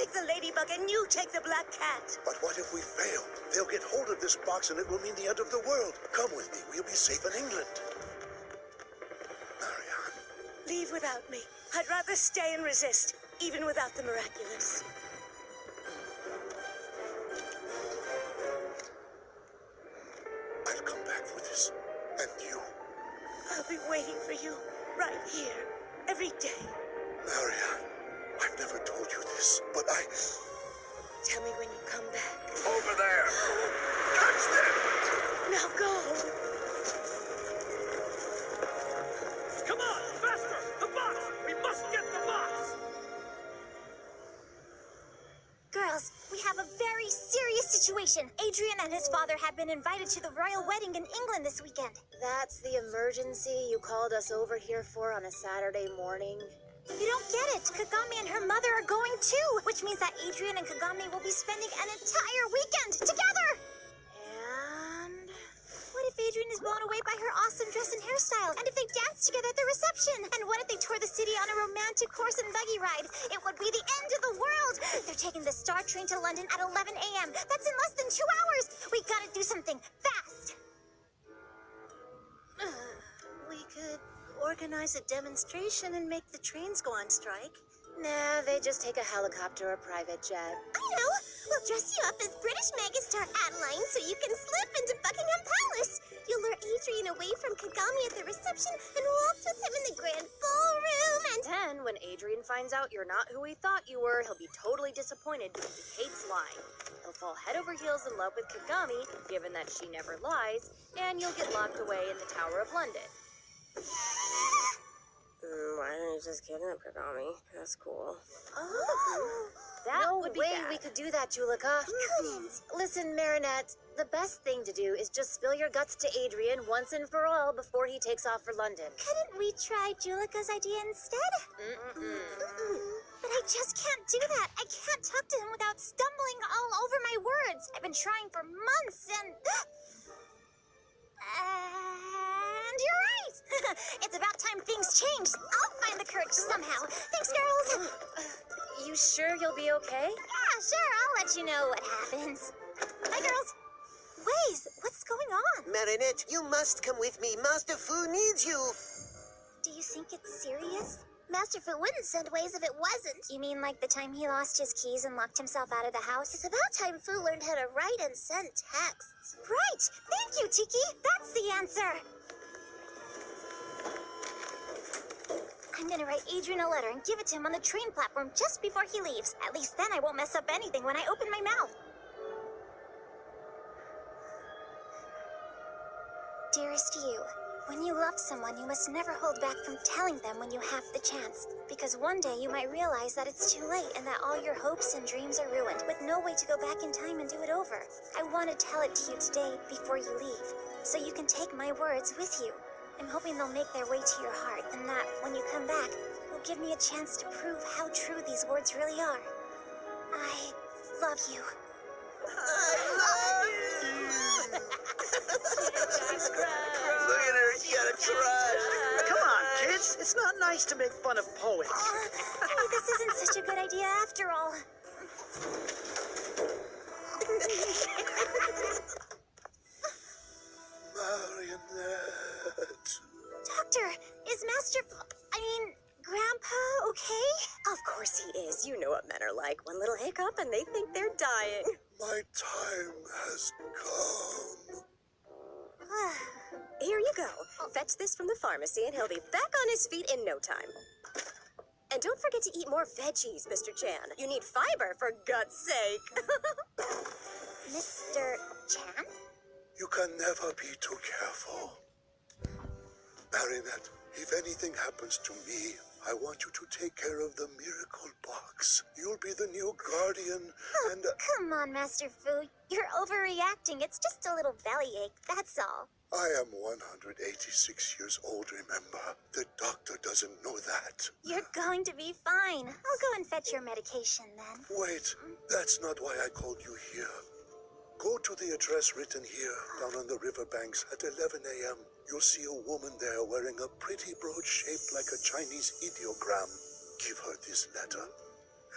take the ladybug and you take the black cat. But what if we fail? They'll get hold of this box and it will mean the end of the world. Come with me. We'll be safe in England. Marianne. Leave without me. I'd rather stay and resist, even without the Miraculous. I'll come back for this. And you. I'll be waiting for you, right here, every day. Marianne, I've never told you this, but Tell me when you come back. Over there! Catch them! Now go! Come on, faster! The box! We must get the box! Girls, we have a very serious situation. Adrian and his father have been invited to the royal wedding in England this weekend. That's the emergency you called us over here for on a Saturday morning? You don't get it. Kagami and her mother are going too, which means that Adrian and Kagami will be spending an entire weekend together. And What if Adrian is blown away by her awesome dress and hairstyle? And if they dance together at the reception? And what if they tour the city on a romantic horse and buggy ride? It would be the end of the world. They're taking the Star train to London at 11 a.m. That's in less than 2 hours. We gotta do something fast. We could organize a demonstration and make the trains go on strike. nah, they just take a helicopter or private jet. I know. We'll dress you up as British megastar Adeline so you can slip into Buckingham Palace. You'll lure Adrian away from Kagami at the reception and waltz with him in the grand ballroom and... Then, when Adrian finds out you're not who he thought you were, he'll be totally disappointed because he hates lying. He'll fall head over heels in love with Kagami, given that she never lies, and you'll get locked away in the Tower of London. Why don't you just kidnap Kagami? That's cool. Oh. That No would be way bad. we could do that, Julika. couldn't. Listen, Marinette, the best thing to do is just spill your guts to Adrian once and for all before he takes off for London. Couldn't we try Julika's idea instead? But I just can't do that. I can't talk to him without stumbling all over my words. I've been trying for months and... And you're right. It's about time things changed. I'll find the courage somehow. Thanks, girls. You sure you'll be okay? Yeah, sure. I'll let you know what happens. Bye, girls. Waze, what's going on? Marinette, you must come with me. Master Fu needs you. Do you think it's serious? Master Fu wouldn't send Waze if it wasn't. You mean like the time he lost his keys and locked himself out of the house? It's about time Fu learned how to write and send texts. Right! Thank you, Tiki! That's the answer! I'm gonna write Adrian a letter and give it to him on the train platform just before he leaves. At least then I won't mess up anything when I open my mouth. Dearest you, when you love someone, you must never hold back from telling them when you have the chance. Because one day you might realize that it's too late and that all your hopes and dreams are ruined, with no way to go back in time and do it over. I want to tell it to you today before you leave, so you can take my words with you. I'm hoping they'll make their way to your heart, and that, when you come back, will give me a chance to prove how true these words really are. I love you. Look at her, she got a crush. Come on, kids. It's not nice to make fun of poets. Maybe this isn't such a good idea after all. Marionette. Doctor, is Grandpa okay? Of course he is. You know what men are like. One little hiccup and they think they're dying. My time has come. Here you go. Fetch this from the pharmacy and he'll be back on his feet in no time. And don't forget to eat more veggies, Mr. Chan. You need fiber, for God's sake. Mr. Chan? You can never be too careful. Marinette, if anything happens to me, I want you to take care of the miracle box. You'll be the new guardian, and... Come on, Master Fu. You're overreacting. It's just a little bellyache, that's all. I am 186 years old, remember? The doctor doesn't know that. You're going to be fine. I'll go and fetch your medication then. Wait, that's not why I called you here. Go to the address written here, down on the riverbanks at 11 a.m. You'll see a woman there wearing a pretty brooch shaped like a Chinese ideogram. Give her this letter.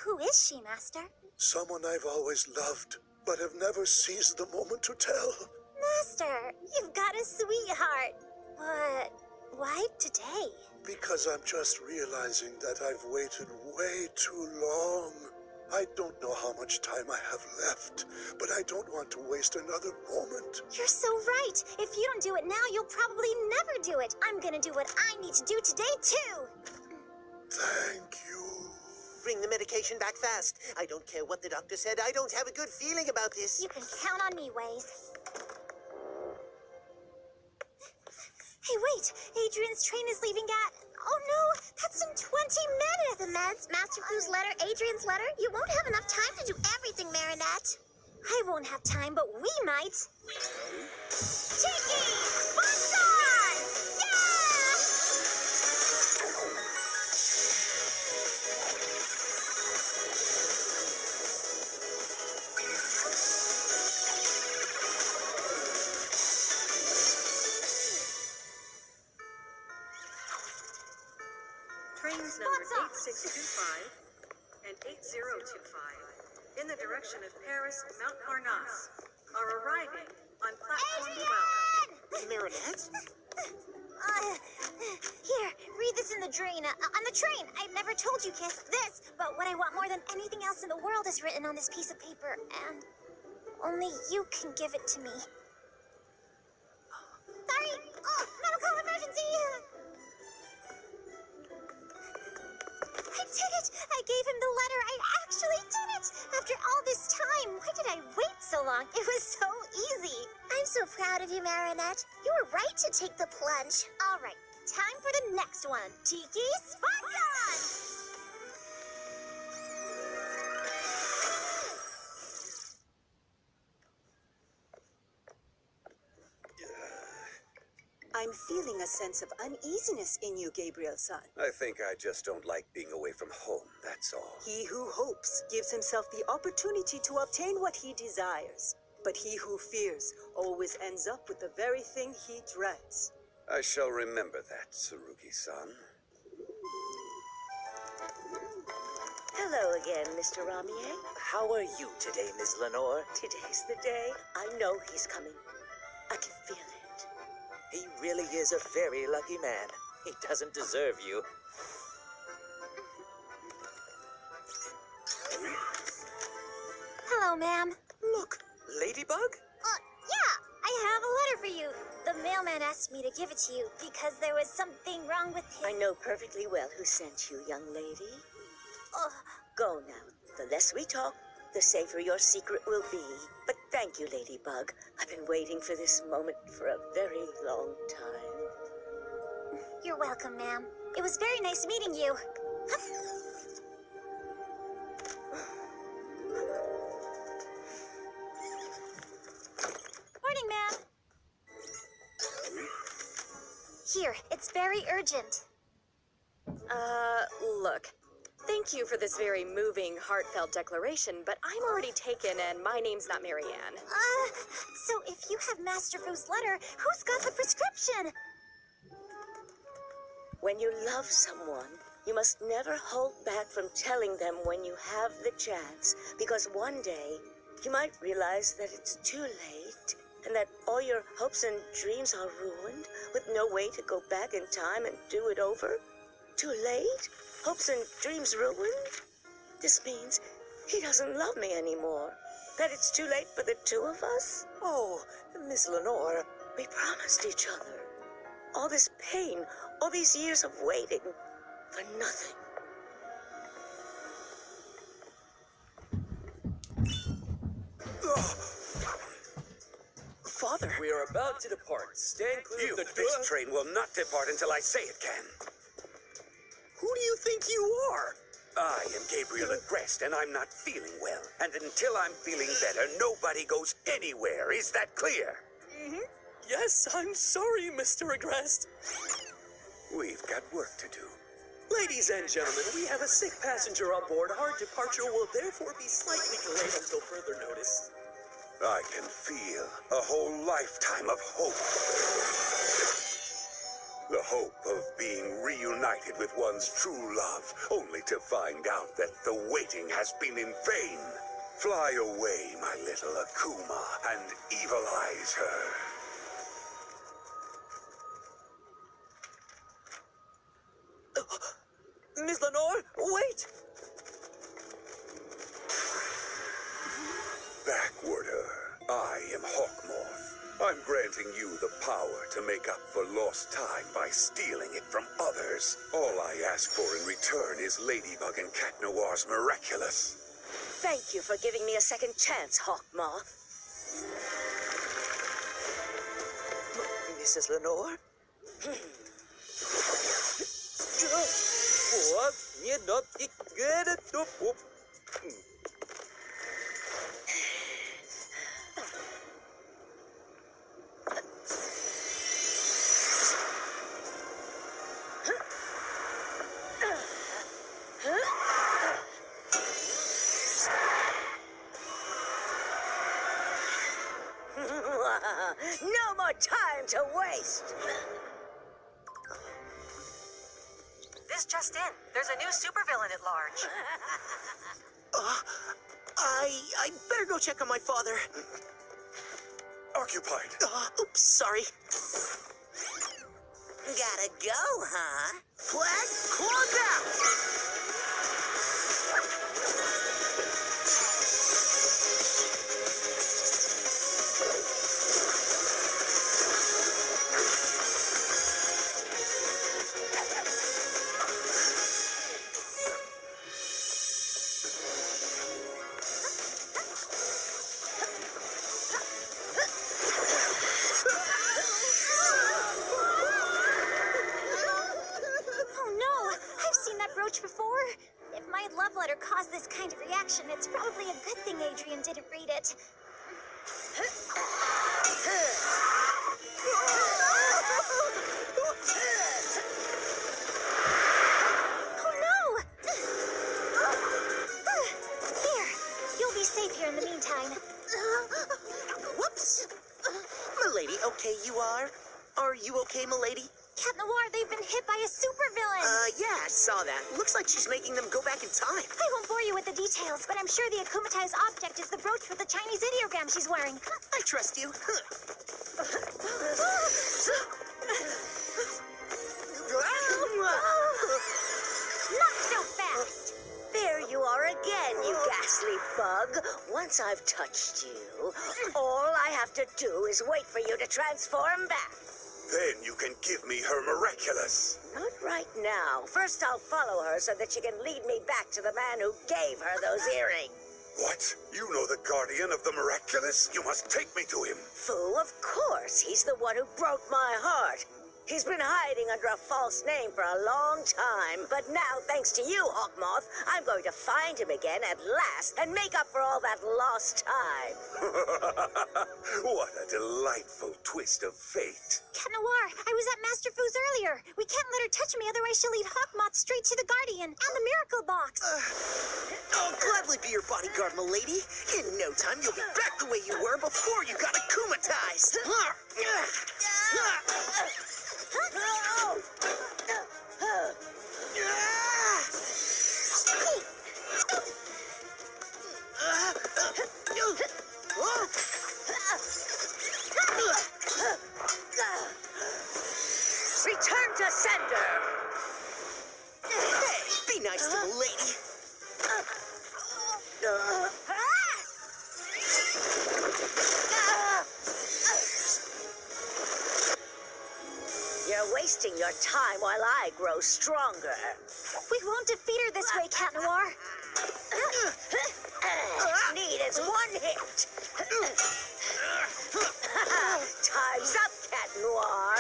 Who is she, Master? Someone I've always loved, but have never seized the moment to tell. Master, you've got a sweetheart. But why today? Because I'm just realizing that I've waited way too long. I don't know how much time I have left, but I don't want to waste another moment. You're so right. If you don't do it now, you'll probably never do it. I'm gonna do what I need to do today, too. Thank you. Bring the medication back fast. I don't care what the doctor said. I don't have a good feeling about this. You can count on me, Waze. Hey, wait. Adrian's train is leaving at... Oh, no. That's in 20 minutes. The meds, Master Fu's letter, Adrian's letter. You won't have enough time to do everything, Marinette. I won't have time, but we might. Tiki! Sponsor! Yeah! Trains number 8625 and 8025 in the direction of Paris Mount Parnasse are arriving on platform 12. Marinette? Here, read this in the drain. On the train. I've never told you, Kiss, this, but what I want more than anything else in the world is written on this piece of paper, and only you can give it to me. Sorry! Oh, medical emergency! I did it! I gave him the letter. I actually did it! After all this time, why did I wait so long? It was so easy. I'm so proud of you, Marinette. You were right to take the plunge. All right, time for the next one. Tiki Sponsor! I'm feeling a sense of uneasiness in you, Gabriel-san. I think I just don't like being away from home, that's all. He who hopes gives himself the opportunity to obtain what he desires. But he who fears always ends up with the very thing he dreads. I shall remember that, Tsurugi-san. Hello again, Mr. Ramier. How are you today, Miss Lenore? Today's the day. I know he's coming. I can feel it. He really is a very lucky man. He doesn't deserve you. Hello, ma'am. Look, Ladybug? Yeah, I have a letter for you. The mailman asked me to give it to you because there was something wrong with his... I know perfectly well who sent you, young lady. Oh, Go now. The less we talk, the safer your secret will be. But thank you, Ladybug. I've been waiting for this moment for a very long time. you're welcome, ma'am. It was very nice meeting you. Morning, ma'am. Here, it's very urgent. Look. Thank you for this very moving, heartfelt declaration, but I'm already taken and my name's not Marianne. So if you have Master Fu's letter, who's got the prescription? When you love someone, you must never hold back from telling them when you have the chance, because one day you might realize that it's too late and that all your hopes and dreams are ruined with no way to go back in time and do it over. Too late? Hopes and dreams ruined? This means he doesn't love me anymore. That it's too late for the two of us. Oh, Miss Lenore. We promised each other. All this pain, all these years of waiting, for nothing. Father. We are about to depart. Stand clear of the door. This train will not depart until I say it can. Who do you think you are? I am Gabriel Agreste, and I'm not feeling well. And until I'm feeling better, nobody goes anywhere. Is that clear? Yes, I'm sorry, Mr. Agreste. We've got work to do. Ladies and gentlemen, we have a sick passenger on board. Our departure will therefore be slightly delayed until further notice. I can feel a whole lifetime of hope. The hope of being reunited with one's true love, only to find out that the waiting has been in vain. Fly away, my little Akuma, and evilize her. Miss Lenore, wait! Backwarder, I am Hawkmoth. I'm granting you the power to make up for lost time by stealing it from others. All I ask for in return is Ladybug and Cat Noir's Miraculous. Thank you for giving me a second chance, Hawkmoth. Mrs. Lenore? No more time to waste. This just in. There's a new supervillain at large. I better go check on my father. Occupied. Oops, sorry. Gotta go, huh? Flag, close out! Before? If my love letter caused this kind of reaction, it's probably a good thing Adrian didn't read it. Oh no! Here, you'll be safe here in the meantime. Whoops! Milady, okay you are? Are you okay, milady? Cat Noir, they've been hit by a supervillain! Yeah, I saw that. Looks like she's making them go back in time. I won't bore you with the details, but I'm sure the akumatized object is the brooch with the Chinese ideogram she's wearing. I trust you. Not so fast! There you are again, you ghastly bug. Once I've touched you, all I have to do is wait for you to transform back. Then you can give me her Miraculous. Not right now. First, I'll follow her so that she can lead me back to the man who gave her those earrings. What? You know the guardian of the Miraculous? You must take me to him. Fool, of course. He's the one who broke my heart. He's been hiding under a false name for a long time, but now, thanks to you, Hawkmoth, I'm going to find him again at last and make up for all that lost time. What a delightful twist of fate. Cat Noir, I was at Master Fu's earlier. We can't let her touch me, otherwise she'll lead Hawkmoth straight to the Guardian and the Miracle Box. I'll gladly be your bodyguard, milady. In no time, you'll be back the way you were before you got akumatized. Return to sender. Hey, be nice to the lady. You're wasting your time while I grow stronger. We won't defeat her this way, Cat Noir. Need is one hit. Time's up, Cat Noir.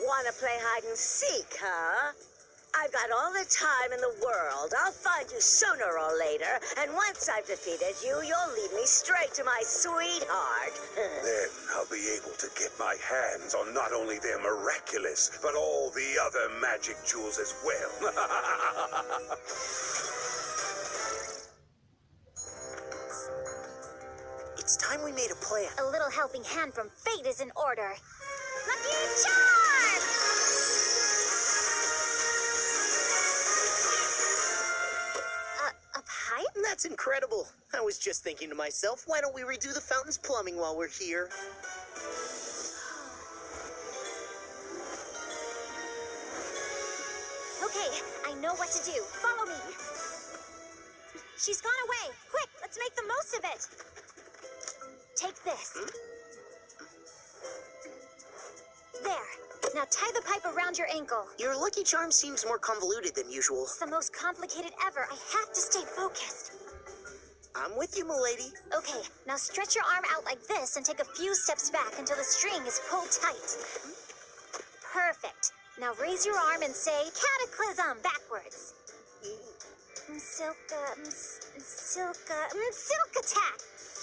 Wanna play hide and seek, huh? I've got all the time in the world. I'll find you sooner or later, and once I've defeated you, you'll lead me straight to my sweetheart. Then I'll be able to get my hands on not only their Miraculous, but all the other magic jewels as well. It's time we made a plan. A little helping hand from fate is in order. Lucky charm! A pipe? That's incredible. I was just thinking to myself, why don't we redo the fountain's plumbing while we're here? Okay, I know what to do. Follow me. She's gone away. Quick, let's make the most of it. Take this. There. Now tie the pipe around your ankle. Your lucky charm seems more convoluted than usual. It's the most complicated ever. I have to stay focused. I'm with you, milady. Okay, now stretch your arm out like this and take a few steps back until the string is pulled tight. Perfect. Now raise your arm and say cataclysm backwards. Silk attack.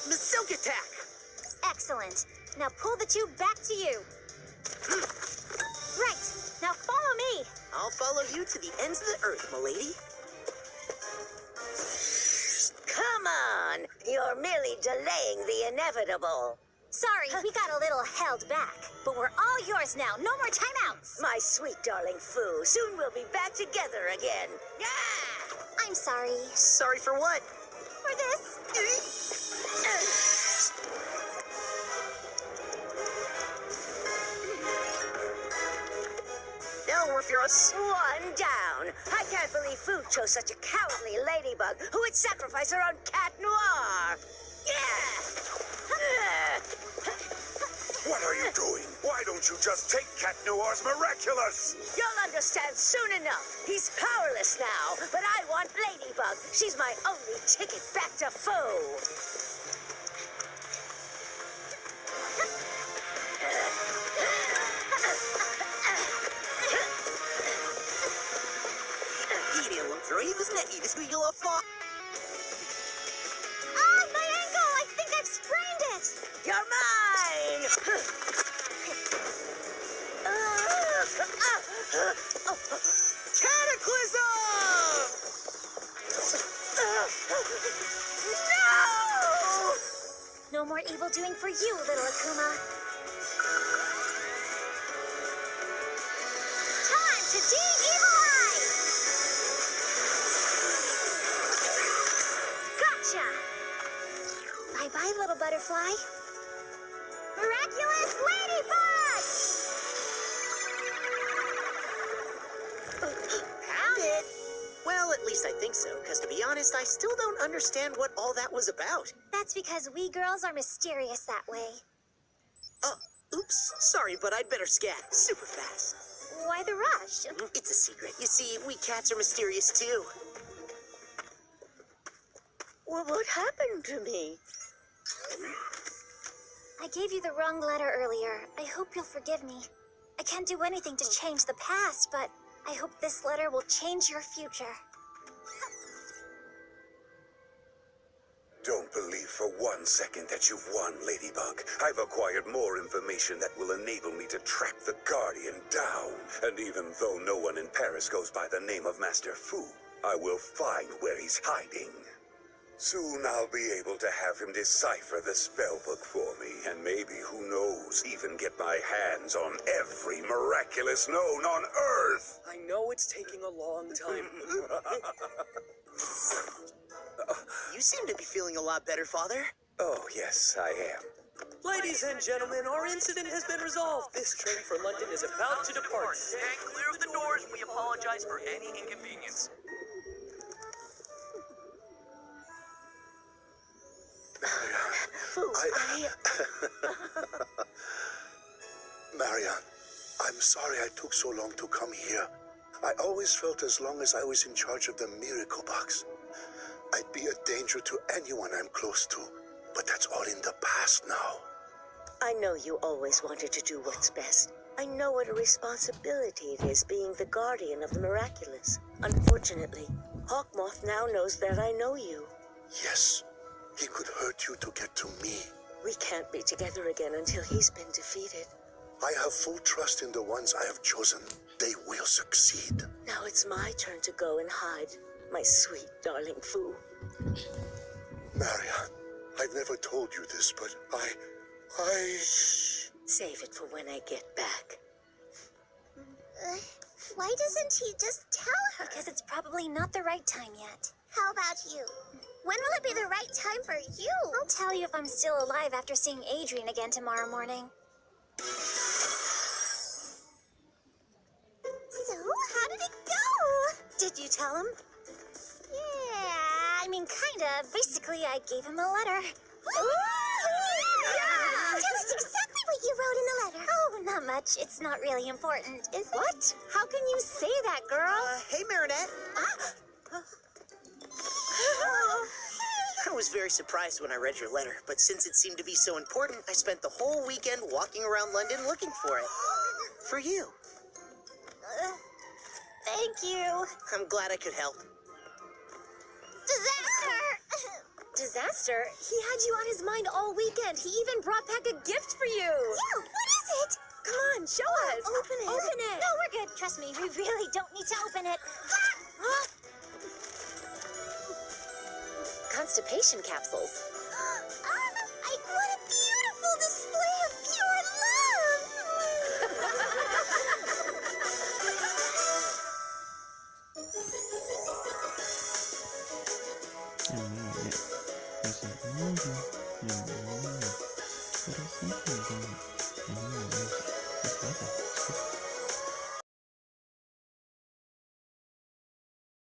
Silk attack. Excellent. Now pull the tube back to you. Right. Now follow me. I'll follow you to the ends of the earth, milady. Come on! You're merely delaying the inevitable. Sorry, we got a little held back. But we're all yours now. No more timeouts. My sweet darling Foo, soon we'll be back together again. Yeah! I'm sorry. Sorry for what? For this. Now we're furious. One down. I can't believe Foo chose such a cowardly ladybug who would sacrifice her own cat noir. Yeah! What are you doing? Why don't you just take Cat Noir's Miraculous? You'll understand soon enough. He's powerless now, but I want Ladybug. She's my only ticket back to Foo. Ah, my ankle! I think I've sprained it! You're mine! Cataclysm! No more evil doing for you, little Akuma. Time to de-evilize! Gotcha! Bye-bye, little butterfly. Miraculous ladybug! Found it! Well, at least I think so, because to be honest, I still don't understand what all that was about. That's because we girls are mysterious that way. Oops. Sorry, but I'd better scat super fast. Why the rush? It's a secret. You see, we cats are mysterious too. Well, what happened to me? I gave you the wrong letter earlier. I hope you'll forgive me. I can't do anything to change the past, but I hope this letter will change your future. Don't believe for 1 second that you've won, Ladybug. I've acquired more information that will enable me to track the Guardian down. And even though no one in Paris goes by the name of Master Fu, I will find where he's hiding. Soon I'll be able to have him decipher the spellbook for me, and maybe, who knows, even get my hands on every Miraculous known on Earth. I know it's taking a long time. You seem to be feeling a lot better, Father. Oh, yes, I am. Ladies and gentlemen, our incident has been resolved. This train for London is about to depart. Stand clear of the doors. We apologize for any inconvenience. Foo, Marianne, I'm sorry I took so long to come here. I always felt as long as I was in charge of the miracle box, I'd be a danger to anyone I'm close to. But that's all in the past now. I know you always wanted to do what's best. I know what a responsibility it is being the guardian of the Miraculous. Unfortunately, Hawkmoth now knows that I know you. Yes, he could hurt you to get to me. We can't be together again until he's been defeated. I have full trust in the ones I have chosen. They will succeed. Now it's my turn to go and hide, my sweet darling Foo. Marianne, I've never told you this, but I... Shh. Save it for when I get back. Why doesn't he just tell her? Because it's probably not the right time yet. How about you? When will it be the right time for you? I'll tell you if I'm still alive after seeing Adrian again tomorrow morning. So, how did it go? Did you tell him? Yeah. I mean, kinda. Basically, I gave him a letter. Yeah! Tell us exactly what you wrote in the letter. Oh, not much. It's not really important, is it? What? How can you say that, girl? Hey, Marinette. I was very surprised when I read your letter, but since it seemed to be so important, I spent the whole weekend walking around London looking for it. For you. Thank you. I'm glad I could help. Disaster! Disaster? He had you on his mind all weekend. He even brought back a gift for you. Yeah, what is it? Come on, show us. Open it. Open it. No, we're good. Trust me, we really don't need to open it. Constipation capsules. What a beautiful display of pure love! Pero siempre